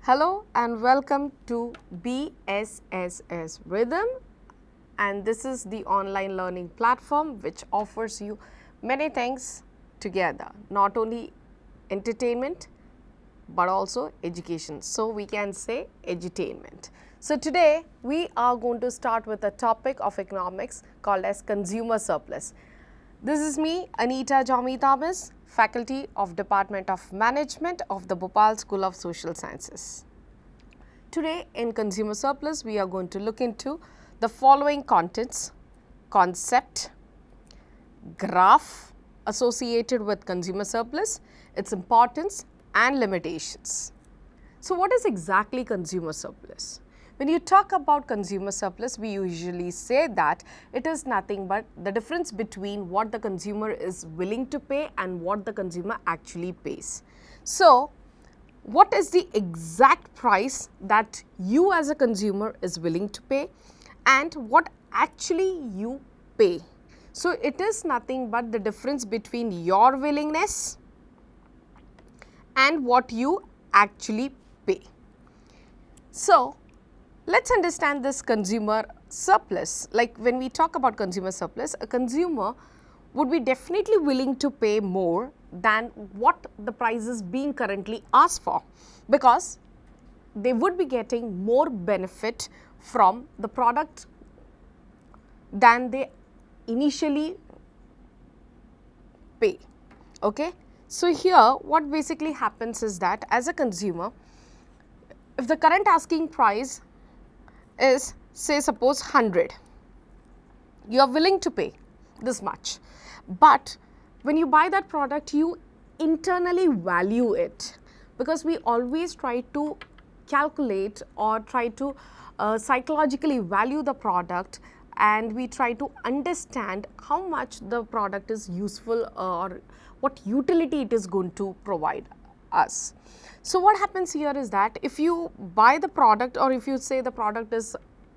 Hello and welcome to BSSS Rhythm, and this is the online learning platform which offers you many things together, not only entertainment but also education. So, we can say edutainment. So, today we are going to start with a topic of economics called as consumer surplus. This is me, Anita Jami Thomas, Faculty of Department of Management of the Bhopal School of Social Sciences. Today in consumer surplus, we are going to look into the following contents: concept, graph associated with consumer surplus, its importance and limitations. So, what is exactly consumer surplus? When you talk about consumer surplus, we usually say that it is nothing but the difference between what the consumer is willing to pay and what the consumer actually pays. So, what is the exact price that you as a consumer is willing to pay and what actually you pay? So, it is nothing but the difference between your willingness and what you actually pay. So, let us understand this consumer surplus. Like when we talk about consumer surplus, a consumer would be definitely willing to pay more than what the price is being currently asked for, because they would be getting more benefit from the product than they initially pay. Okay? So, here what basically happens is that as a consumer, if the current asking price is, say, suppose 100, you are willing to pay this much, but when you buy that product, you internally value it, because we always try to calculate or try to psychologically value the product, and we try to understand how much the product is useful or what utility it is going to provide us. So, what happens here is that if you buy the product, or if you say the product is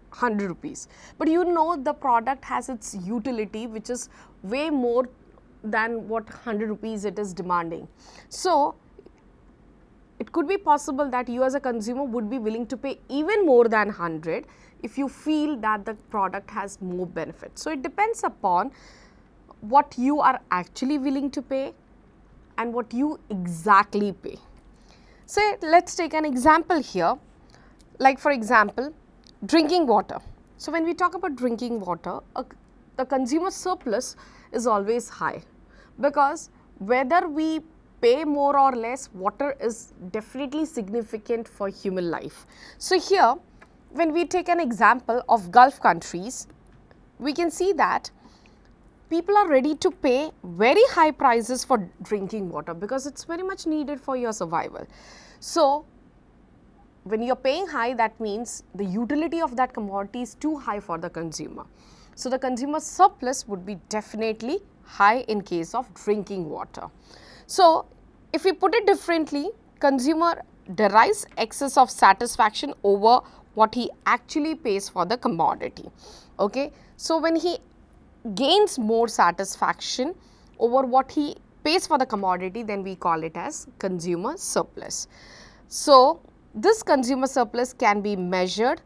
100 rupees, but you know the product has its utility which is way more than what 100 rupees it is demanding. So, it could be possible that you as a consumer would be willing to pay even more than 100 if you feel that the product has more benefit. So, it depends upon what you are actually willing to pay and what you exactly pay. Say, let us take an example here, like for example, drinking water. So, when we talk about drinking water, the consumer surplus is always high, because whether we pay more or less, water is definitely significant for human life. So, here when we take an example of Gulf countries, we can see that people are ready to pay very high prices for drinking water, because it is very much needed for your survival. So, when you are paying high, that means the utility of that commodity is too high for the consumer. So, the consumer surplus would be definitely high in case of drinking water. So, if we put it differently, consumer derives excess of satisfaction over what he actually pays for the commodity. Okay? So, when he gains more satisfaction over what he pays for the commodity, then we call it as consumer surplus. So, this consumer surplus can be measured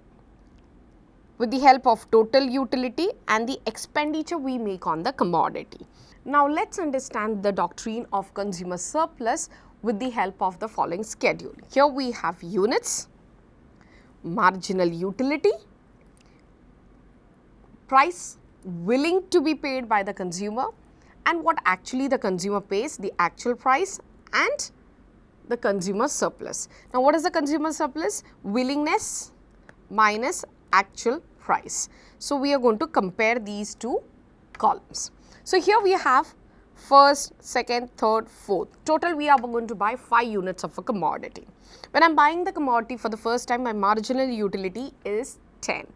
with the help of total utility and the expenditure we make on the commodity. Now, let us understand the doctrine of consumer surplus with the help of the following schedule. Here we have units, marginal utility, price willing to be paid by the consumer, and what actually the consumer pays, the actual price, and the consumer surplus. Now, what is the consumer surplus? Willingness minus actual price. So, we are going to compare these two columns. So, here we have first, second, third, fourth. Total we are going to buy 5 units of a commodity. When I am buying the commodity for the first time, my marginal utility is 10.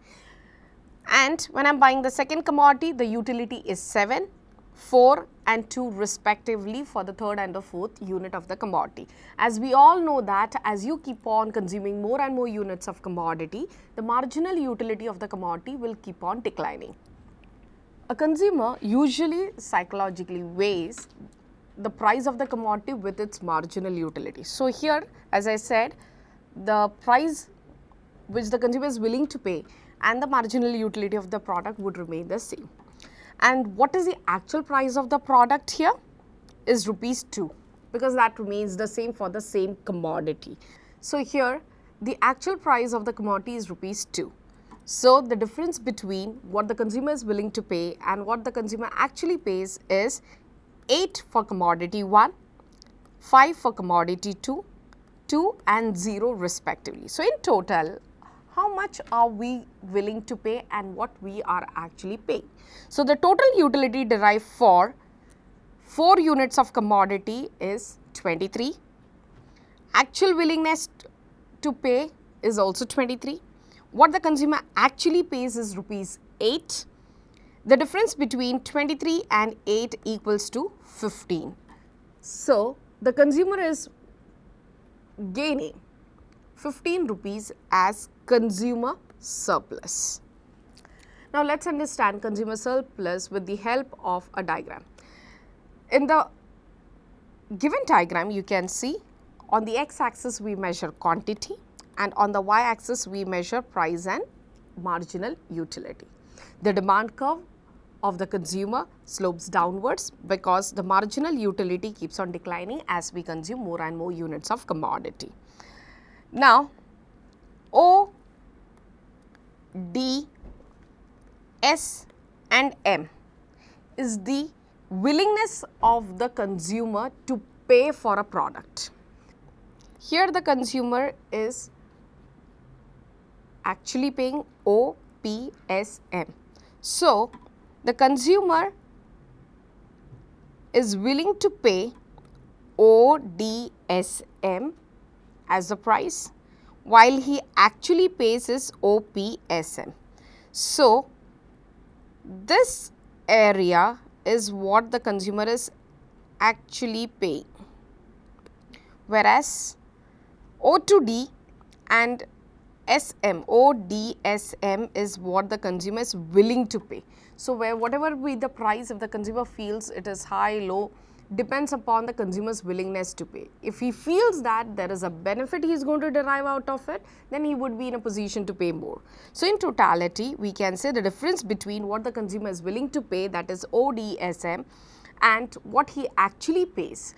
And when I am buying the second commodity, the utility is 7, 4 and 2 respectively for the third and the fourth unit of the commodity. As we all know that as you keep on consuming more and more units of commodity, the marginal utility of the commodity will keep on declining. A consumer usually psychologically weighs the price of the commodity with its marginal utility. So, here as I said, the price which the consumer is willing to pay and the marginal utility of the product would remain the same. And what is the actual price of the product here is rupees 2, because that remains the same for the same commodity. So here the actual price of the commodity is rupees 2. So the difference between what the consumer is willing to pay and what the consumer actually pays is 8 for commodity 1, 5 for commodity 2, 2 and 0 respectively. So in total, how much are we willing to pay and what we are actually paying? So the total utility derived for 4 units of commodity is 23. Actual willingness to pay is also 23. What the consumer actually pays is rupees 8. The difference between 23 and 8 equals to 15. So the consumer is gaining 15 rupees as consumer surplus. Now let's understand consumer surplus with the help of a diagram. In the given diagram, you can see on the x-axis we measure quantity and on the y-axis we measure price and marginal utility. The demand curve of the consumer slopes downwards because the marginal utility keeps on declining as we consume more and more units of commodity. Now, O, D, S and M is the willingness of the consumer to pay for a product. Here the consumer is actually paying O, P, S, M. So the consumer is willing to pay O, D, S, M as the price, while he actually pays is O, P, S, M. So this area is what the consumer is actually paying, whereas O to D and SM, O, D, S, M is what the consumer is willing to pay. So where whatever be the price, if the consumer feels it is high, low, depends upon the consumer's willingness to pay. If he feels that there is a benefit he is going to derive out of it, then he would be in a position to pay more. So in totality, we can say the difference between what the consumer is willing to pay, that is ODSM, and what he actually pays,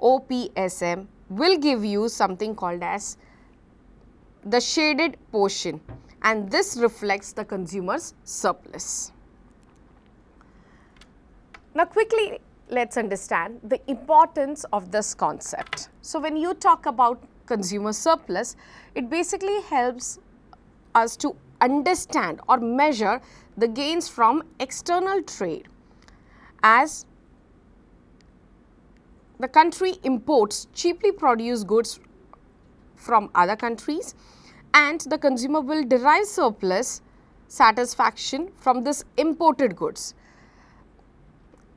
OPSM, will give you something called as the shaded portion, and this reflects the consumer's surplus. Now quickly let's understand the importance of this concept. So when you talk about consumer surplus, it basically helps us to understand or measure the gains from external trade, as the country imports cheaply produced goods from other countries and the consumer will derive surplus satisfaction from this imported goods.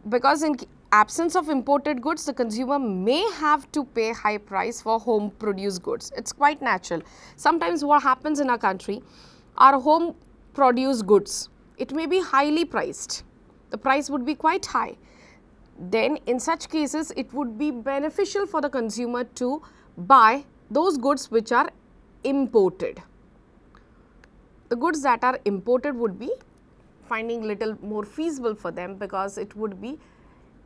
Because in absence of imported goods, the consumer may have to pay high price for home produced goods. It's quite natural. Sometimes what happens in our country, our home produced goods, it may be highly priced. The price would be quite high. Then in such cases, it would be beneficial for the consumer to buy those goods which are imported. The goods that are imported would be finding little more feasible for them because it would be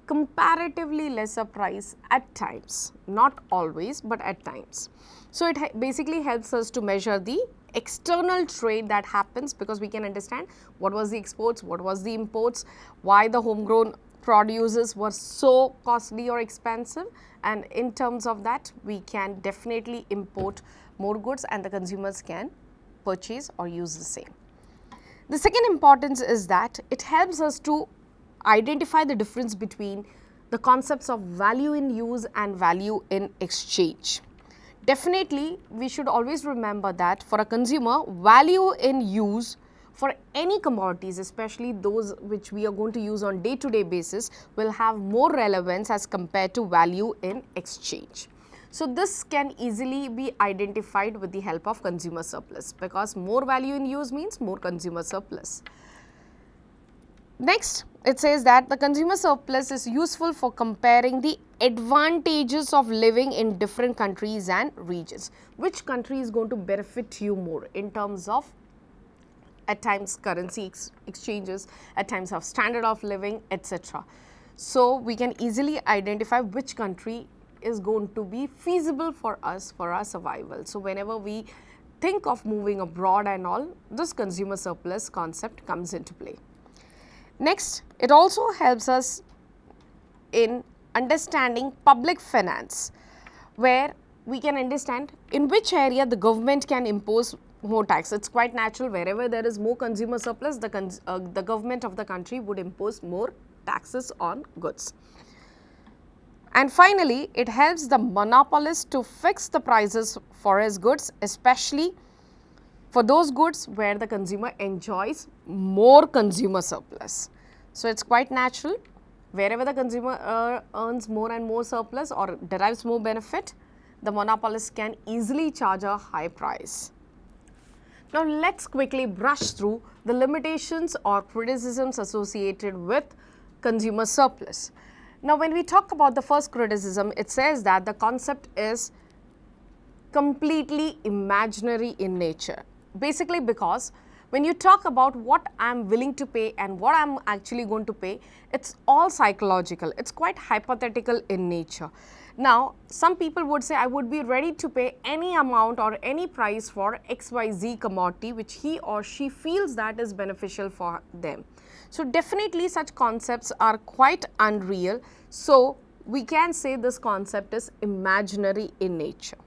comparatively lesser price at times, not always but at times. So it basically helps us to measure the external trade that happens, because we can understand what was the exports, what was the imports, why the homegrown produces were so costly or expensive, and in terms of that we can definitely import more goods and the consumers can purchase or use the same. The second importance is that it helps us to identify the difference between the concepts of value in use and value in exchange. Definitely, we should always remember that for a consumer, value in use for any commodities, especially those which we are going to use on day-to-day basis, will have more relevance as compared to value in exchange. So this can easily be identified with the help of consumer surplus, because more value in use means more consumer surplus. Next, it says that the consumer surplus is useful for comparing the advantages of living in different countries and regions. Which country is going to benefit you more in terms of at times currency exchanges, at times of standard of living, etc. So we can easily identify which country is going to be feasible for us for our survival. So whenever we think of moving abroad and all, this consumer surplus concept comes into play. Next, it also helps us in understanding public finance, where we can understand in which area the government can impose more tax. It's quite natural, wherever there is more consumer surplus, the government of the country would impose more taxes on goods. And finally, it helps the monopolist to fix the prices for his goods, especially for those goods where the consumer enjoys more consumer surplus. So it's quite natural, wherever the consumer earns more and more surplus or derives more benefit, the monopolist can easily charge a high price. Now let's quickly brush through the limitations or criticisms associated with consumer surplus. Now when we talk about the first criticism, it says that the concept is completely imaginary in nature. Basically because when you talk about what I am willing to pay and what I am actually going to pay, it's all psychological, it's quite hypothetical in nature. Now, some people would say I would be ready to pay any amount or any price for XYZ commodity which he or she feels that is beneficial for them. So, definitely such concepts are quite unreal. So, we can say this concept is imaginary in nature.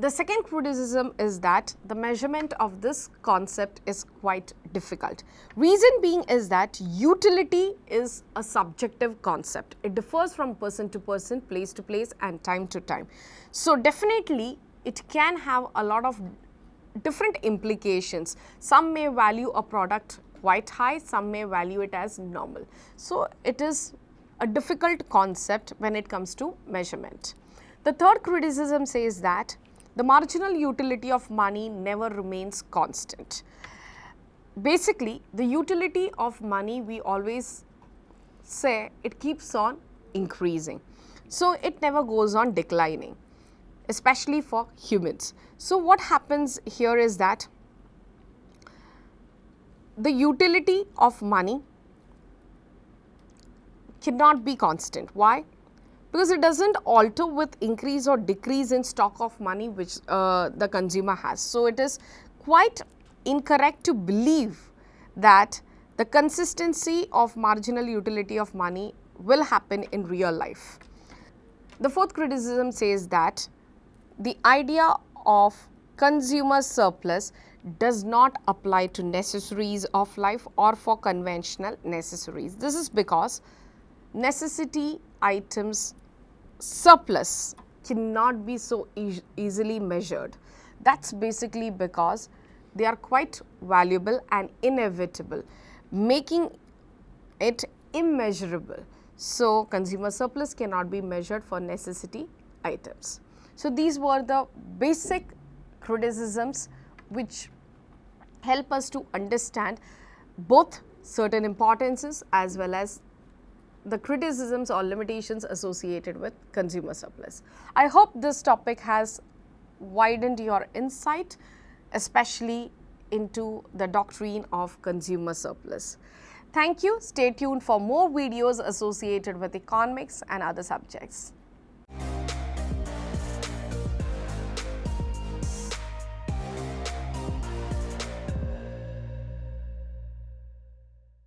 The second criticism is that the measurement of this concept is quite difficult. Reason being is that utility is a subjective concept. It differs from person to person, place to place and time to time. So definitely it can have a lot of different implications. Some may value a product quite high, some may value it as normal. So it is a difficult concept when it comes to measurement. The third criticism says that the marginal utility of money never remains constant. Basically, the utility of money, we always say it keeps on increasing. So, it never goes on declining, especially for humans. So, what happens here is that the utility of money cannot be constant. Why? Because it does not alter with increase or decrease in stock of money which the consumer has. So, it is quite incorrect to believe that the consistency of marginal utility of money will happen in real life. The fourth criticism says that the idea of consumer surplus does not apply to necessaries of life or for conventional necessaries. This is because necessity items surplus cannot be so easily measured. That's basically because they are quite valuable and inevitable, making it immeasurable. So, consumer surplus cannot be measured for necessity items. So, these were the basic criticisms which help us to understand both certain importances as well as the criticisms or limitations associated with consumer surplus. I hope this topic has widened your insight, especially into the doctrine of consumer surplus. Thank you. Stay tuned for more videos associated with economics and other subjects.